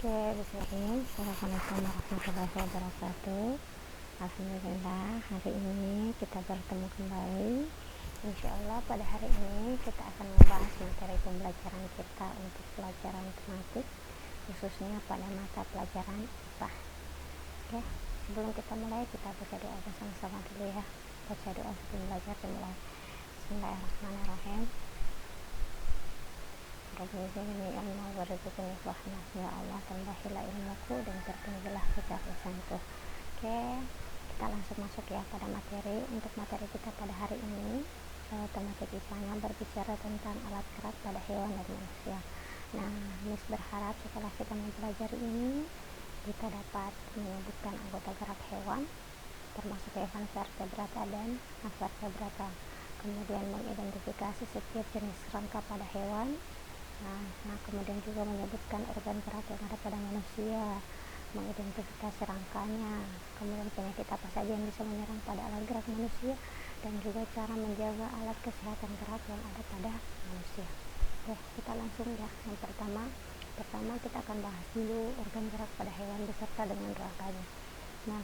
Oke, bismillahirrahmanirrahim. Assalamualaikum warahmatullahi wabarakatuh. Alhamdulillah, hari ini kita bertemu kembali. Insya Allah pada hari ini kita akan membahas materi pembelajaran kita untuk pelajaran tematik, khususnya pada mata pelajaran IPA. Oke, sebelum kita mulai, kita baca doa bersama-sama dulu ya. Baca doa sebelum belajar dimulai. Bismillahirrahmanirrahim. Ya Allah, tambahilah ilmuku dan pertinggilah kecerdasanku. Oke, kita langsung masuk ya pada materi. Untuk materi kita pada hari ini, tematik IPA-nya berbicara tentang alat gerak pada hewan dan manusia. Nah, Miss berharap setelah kita mempelajari ini, kita dapat menyebutkan anggota gerak hewan, termasuk hewan vertebrata dan avertebrata. Kemudian mengidentifikasi setiap jenis rangka pada hewan. Nah, kemudian juga menyebutkan organ gerak yang ada pada manusia, mengidentifikasi rangkanya, kemudian penyakit apa saja yang bisa menyerang pada alat gerak manusia, dan juga cara menjaga alat kesehatan gerak yang ada pada manusia. Oke, kita langsung ya. Yang pertama kita akan bahas dulu organ gerak pada hewan beserta dengan rangkanya. Nah,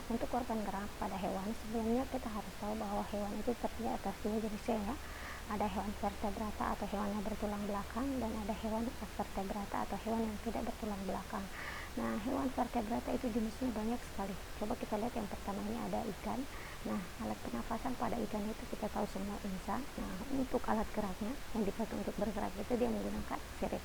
untuk organ gerak pada hewan, sebelumnya kita harus tahu bahwa hewan itu terdiri atas dua jenisnya ya. Ada hewan vertebrata atau hewan yang bertulang belakang, dan ada hewan avertebrata atau hewan yang tidak bertulang belakang. Nah, hewan vertebrata itu jenisnya banyak sekali. Coba kita lihat yang pertama, ini ada ikan. Nah, alat pernafasan pada ikan itu kita tahu semua insan. Nah, untuk alat geraknya yang dipakai untuk bergerak itu dia menggunakan sirip.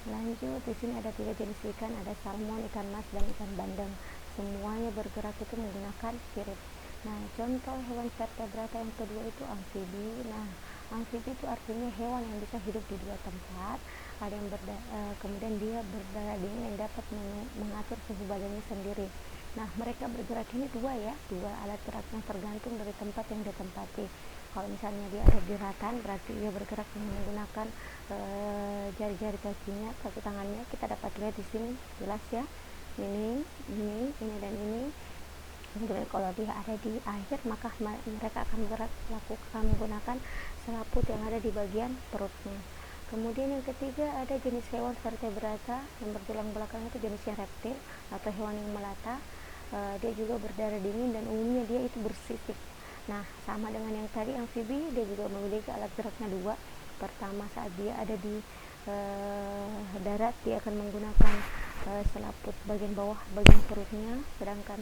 Lanjut, di sini ada 3 jenis ikan, ada salmon, ikan mas, dan ikan bandeng. Semuanya bergerak itu menggunakan sirip. Nah, contoh hewan vertebrata yang kedua itu amfibi. Nah, amfibi itu artinya hewan yang bisa hidup di dua tempat. Ada yang kemudian dia berdarah dingin yang dapat mengatur suhu badannya sendiri. Nah, mereka bergerak ini dua alat geraknya tergantung dari tempat yang ditempati. Kalau misalnya dia ada di daratan, berarti dia bergerak dengan menggunakan jari-jari kakinya, kaki tangannya. Kita dapat lihat di sini jelas ya. Ini dan ini. Kemudian kalau dia ada di air, maka mereka akan menggunakan selaput yang ada di bagian perutnya. Kemudian yang ketiga ada jenis hewan vertebrata yang bertulang belakang, itu jenisnya reptil atau hewan yang melata. Dia juga berdarah dingin dan umumnya dia itu bersisik. Nah, sama dengan yang tadi amfibi, dia juga memiliki alat geraknya dua. Pertama, saat dia ada di darat, dia akan menggunakan selaput bagian bawah, bagian perutnya. Sedangkan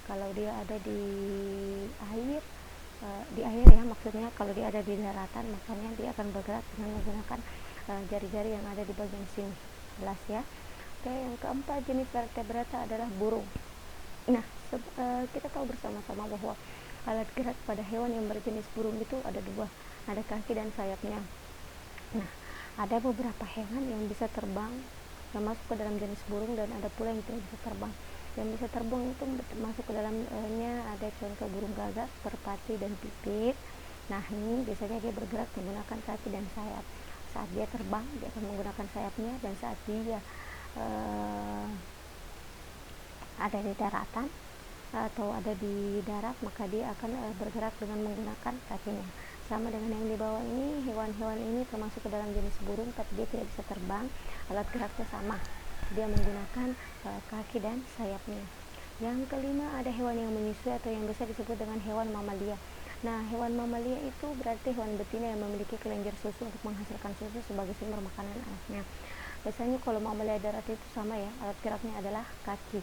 kalau dia ada di air ya, maksudnya kalau dia ada di daratan, makanya dia akan bergerak dengan menggunakan jari-jari yang ada di bagian sini. Jelas ya. Oke, yang keempat jenis vertebrata adalah burung. Nah, kita tahu bersama-sama bahwa alat gerak pada hewan yang berjenis burung itu ada dua, ada kaki dan sayapnya. Nah, ada beberapa hewan yang bisa terbang yang masuk ke dalam jenis burung, dan ada pula yang tidak bisa terbang. Yang bisa terbang itu masuk ke dalamnya ada contoh burung gagak, merpati, dan pipit. Nah, ini biasanya dia bergerak menggunakan kaki dan sayap. Saat dia terbang, dia akan menggunakan sayapnya, dan saat dia ada di daratan atau ada di darat, maka dia akan bergerak dengan menggunakan kakinya. Sama dengan yang di bawah ini, hewan-hewan ini termasuk ke dalam jenis burung, tapi dia tidak bisa terbang. Alat geraknya sama, dia menggunakan kaki dan sayapnya. Yang kelima ada hewan yang menyusui atau yang bisa disebut dengan hewan mamalia. Nah, hewan mamalia itu berarti hewan betina yang memiliki kelenjar susu untuk menghasilkan susu sebagai sumber makanan anaknya. Biasanya kalau mamalia darat itu sama ya, alat geraknya adalah kaki.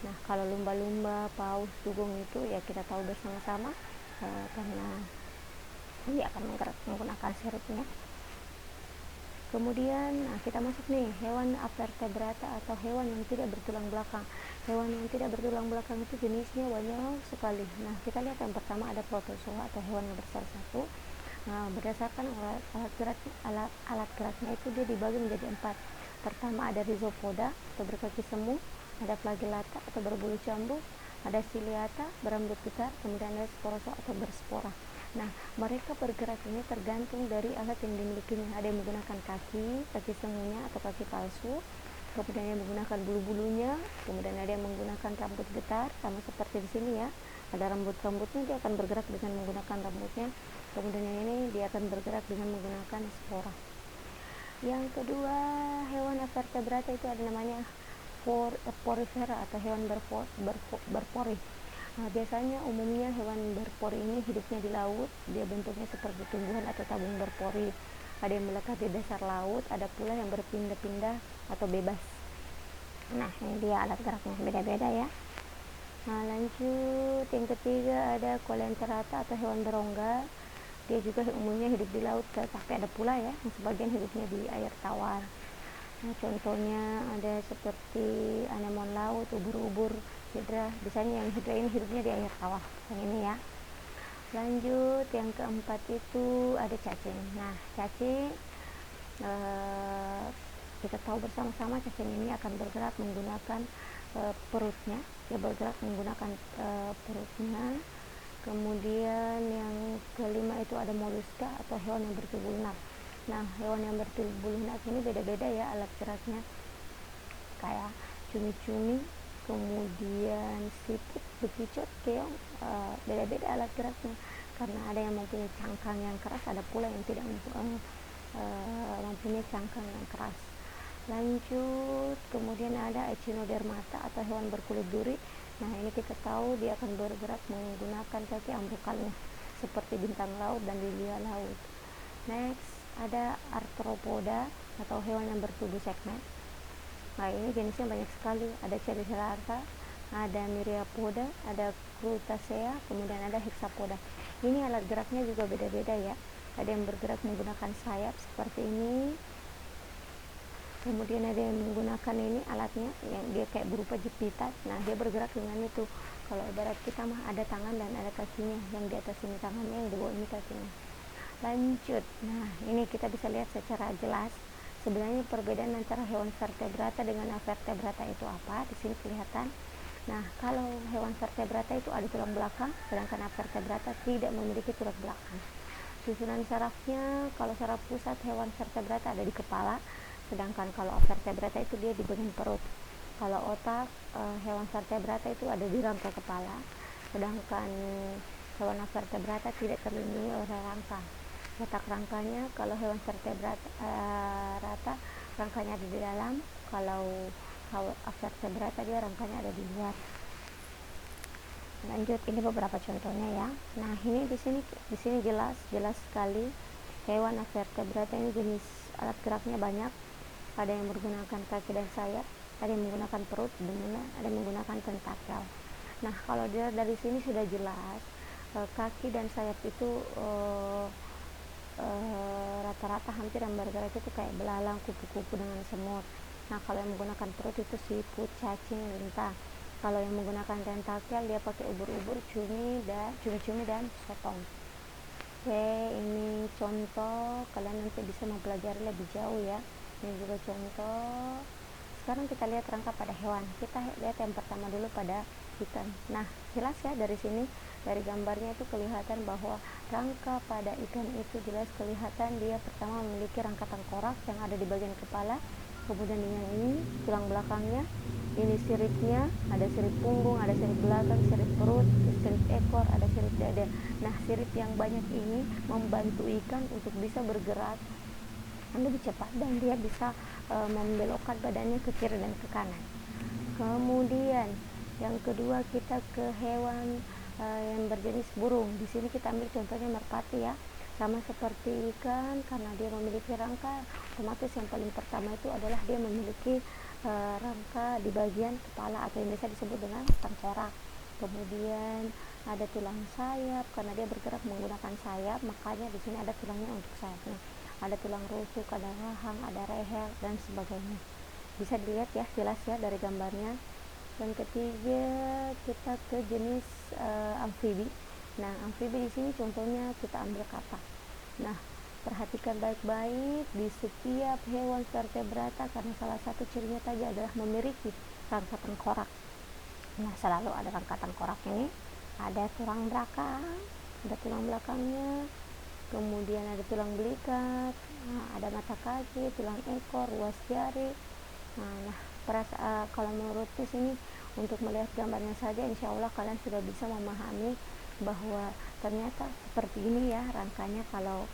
Nah, kalau lumba-lumba, paus, dugong itu ya kita tahu bersama-sama karena dia akan menggunakan siripnya. Kemudian kita masuk nih, hewan avertebrata atau hewan yang tidak bertulang belakang. Hewan yang tidak bertulang belakang itu jenisnya banyak sekali. Nah, kita lihat yang pertama ada protozoa atau hewan yang bersel satu. Nah, berdasarkan alat geraknya itu dia dibagi menjadi 4. Pertama ada rhizopoda atau berkaki semu, ada flagellata atau berbulu cambuk, ada ciliata berambut getar, kemudian ada sporozoa atau berspora. Nah, mereka bergerak ini tergantung dari alat yang dimilikinya. Ada yang menggunakan kaki semuanya atau kaki palsu, kemudian yang menggunakan bulu-bulunya, kemudian ada yang menggunakan rambut getar, sama seperti di sini ya. Ada rambutnya, dia akan bergerak dengan menggunakan rambutnya. Kemudian yang ini dia akan bergerak dengan menggunakan spora. Yang kedua, hewan hewan vertebrata itu ada namanya porifera atau hewan berpori. Nah, biasanya umumnya hewan berpori ini hidupnya di laut, dia bentuknya seperti tumbuhan atau tabung berpori. Ada yang melekat di dasar laut, ada pula yang berpindah-pindah atau bebas. Nah, ini dia alat geraknya, beda-beda ya. Nah, lanjut yang ketiga ada coelenterata atau hewan berongga. Dia juga umumnya hidup di laut, tapi ada pula ya yang sebagian hidupnya di air tawar. Nah, contohnya ada seperti anemon laut, ubur-ubur, hidra. Biasanya yang hidra ini hidupnya di air tawar, yang ini ya. Lanjut yang keempat itu ada cacing. Nah, cacing kita tahu bersama-sama cacing ini akan bergerak menggunakan perutnya. Dia bergerak menggunakan perutnya. Kemudian yang kelima itu ada moluska atau hewan yang bertubuh lunak. Nah, hewan yang bertubuh lunak ini beda-beda ya alat geraknya, kayak cumi-cumi, kemudian siput, bekicot, keong, beda-beda alat geraknya karena ada yang mempunyai cangkang yang keras, ada pula yang tidak mempunyai cangkang yang keras. Lanjut, kemudian ada echinodermata atau hewan berkulit duri. Nah, ini kita tahu dia akan bergerak menggunakan kaki ambukalnya seperti bintang laut dan lilia laut. Next, ada arthropoda atau hewan yang bertubuh segmen. Nah, ini jenisnya banyak sekali, ada Chelicerata, ada Myriapoda, ada Crustacea, kemudian ada Hexapoda. Ini alat geraknya juga beda-beda ya. Ada yang bergerak menggunakan sayap seperti ini, kemudian ada yang menggunakan ini alatnya yang dia kayak berupa jepitan. Nah, dia bergerak dengan itu. Kalau ibarat kita mah ada tangan dan ada kakinya, yang di atas ini tangannya, yang di bawah ini kakinya. Lanjut, nah ini kita bisa lihat secara jelas sebenarnya perbedaan antara hewan vertebrata dengan avertebrata itu apa. Di sini kelihatan. Nah, kalau hewan vertebrata itu ada tulang belakang, sedangkan avertebrata tidak memiliki tulang belakang. Susunan sarafnya, kalau saraf pusat hewan vertebrata ada di kepala, sedangkan kalau avertebrata itu dia di bagian perut. Kalau otak hewan vertebrata itu ada di rangka kepala, sedangkan hewan avertebrata tidak terlindungi oleh rangka. Letak rangkanya, kalau hewan vertebrata rata rangkanya ada di dalam, kalau avertebrata dia rangkanya ada di luar. Lanjut, ini beberapa contohnya ya. Nah, ini di sini jelas sekali hewan avertebrata ini jenis alat geraknya banyak. Ada yang menggunakan kaki dan sayap, ada yang menggunakan perut, dan ada yang menggunakan tentakel. Nah, kalau dari sini sudah jelas kaki dan sayap itu rata-rata hampir yang bergerak itu kayak belalang, kupu-kupu dengan semut. Nah, kalau yang menggunakan perut itu siput, cacing, lintah. Kalau yang menggunakan tentakel dia pakai ubur-ubur, cumi-cumi dan sotong. Oke, ini contoh, kalian nanti bisa mempelajari lebih jauh ya. Ini juga contoh. Sekarang kita lihat rangka pada hewan. Kita lihat yang pertama dulu pada ikan. Nah, jelas ya dari sini, dari gambarnya itu kelihatan bahwa rangka pada ikan itu jelas kelihatan dia pertama memiliki rangka tengkorak yang ada di bagian kepala, kemudian dengan ini tulang belakangnya, ini siripnya, ada sirip punggung, ada sirip belakang, sirip perut, sirip ekor, ada sirip dada. Nah, sirip yang banyak ini membantu ikan untuk bisa bergerak lebih cepat dan dia bisa membelokkan badannya ke kiri dan ke kanan. Kemudian yang kedua kita ke hewan yang berjenis burung. Di sini kita ambil contohnya merpati ya. Sama seperti ikan, karena dia memiliki rangka, otomatis yang paling pertama itu adalah dia memiliki rangka di bagian kepala atau yang biasa disebut dengan tengkorak. Kemudian ada tulang sayap, karena dia bergerak menggunakan sayap, makanya di sini ada tulangnya untuk sayapnya. Ada tulang rusuk, ada rahang, ada leher dan sebagainya. Bisa dilihat ya, jelas ya dari gambarnya. Yang ketiga kita ke jenis amfibi. Nah, amfibi di sini contohnya kita ambil katak. Nah, perhatikan baik-baik di setiap hewan vertebrata karena salah satu cirinya tadi adalah memiliki rangka tengkorak. Nah, selalu ada rangka tengkorak ini, ada tulang belakang, ada tulang belakangnya, kemudian ada tulang belikat, ada mata kaki, tulang ekor, ruas jari. Nah, kalau menurut di sini untuk melihat gambarnya saja, insya Allah kalian sudah bisa memahami bahwa ternyata seperti ini ya rangkanya kalau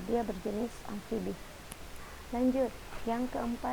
dia berjenis amfibi. Lanjut, yang keempat